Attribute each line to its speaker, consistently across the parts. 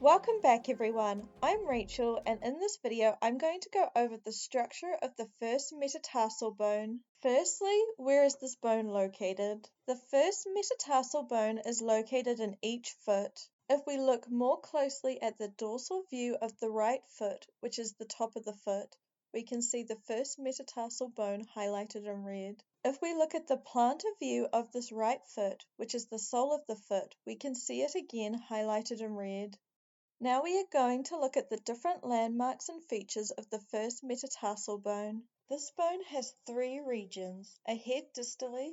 Speaker 1: Welcome back everyone, I'm Rachel and in this video I'm going to go over the structure of the first metatarsal bone. Firstly, where is this bone located? The first metatarsal bone is located in each foot. If we look more closely at the dorsal view of the right foot, which is the top of the foot, we can see the first metatarsal bone highlighted in red. If we look at the plantar view of this right foot, which is the sole of the foot, we can see it again highlighted in red. Now we are going to look at the different landmarks and features of the first metatarsal bone. This bone has three regions, a head distally,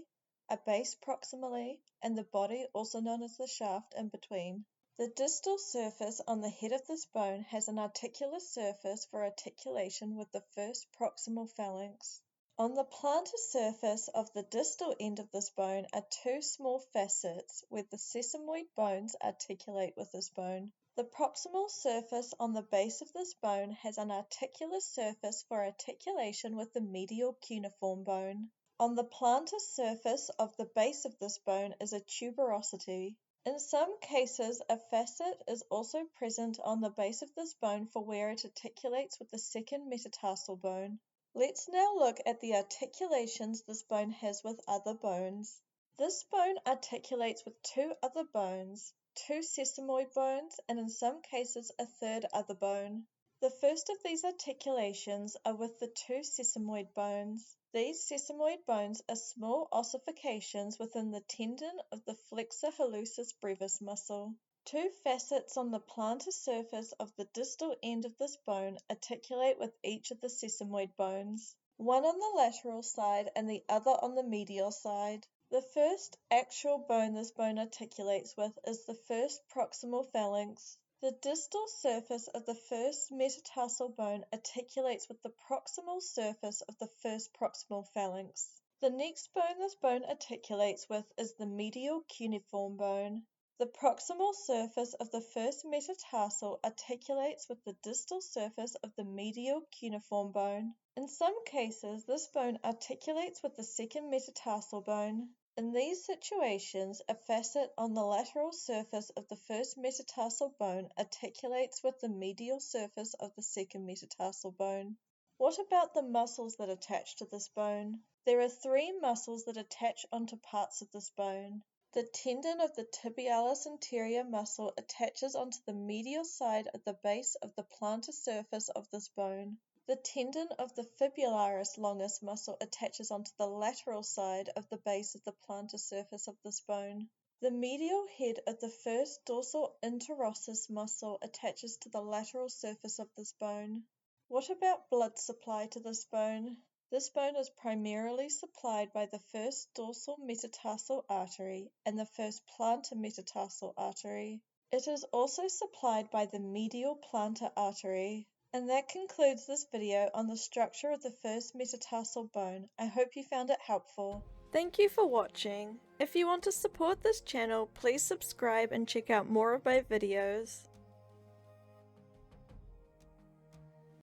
Speaker 1: a base proximally, and the body, also known as the shaft, in between. The distal surface on the head of this bone has an articular surface for articulation with the first proximal phalanx. On the plantar surface of the distal end of this bone are two small facets where the sesamoid bones articulate with this bone. The proximal surface on the base of this bone has an articular surface for articulation with the medial cuneiform bone. On the plantar surface of the base of this bone is a tuberosity. In some cases, a facet is also present on the base of this bone for where it articulates with the second metatarsal bone. Let's now look at the articulations this bone has with other bones. This bone articulates with two other bones, two sesamoid bones, and in some cases a third other bone. The first of these articulations are with the two sesamoid bones. These sesamoid bones are small ossifications within the tendon of the flexor hallucis brevis muscle. Two facets on the plantar surface of the distal end of this bone articulate with each of the sesamoid bones, one on the lateral side and the other on the medial side. The first actual bone this bone articulates with is the first proximal phalanx. The distal surface of the first metatarsal bone articulates with the proximal surface of the first proximal phalanx. The next bone this bone articulates with is the medial cuneiform bone. The proximal surface of the first metatarsal articulates with the distal surface of the medial cuneiform bone. In some cases, this bone articulates with the second metatarsal bone. In these situations, a facet on the lateral surface of the first metatarsal bone articulates with the medial surface of the second metatarsal bone. What about the muscles that attach to this bone? There are three muscles that attach onto parts of this bone. The tendon of the tibialis anterior muscle attaches onto the medial side of the base of the plantar surface of this bone. The tendon of the fibularis longus muscle attaches onto the lateral side of the base of the plantar surface of this bone. The medial head of the first dorsal interosseous muscle attaches to the lateral surface of this bone. What about blood supply to this bone? This bone is primarily supplied by the first dorsal metatarsal artery and the first plantar metatarsal artery. It is also supplied by the medial plantar artery. And that concludes this video on the structure of the first metatarsal bone. I hope you found it helpful.
Speaker 2: Thank you for watching. If you want to support this channel, please subscribe and check out more of my videos.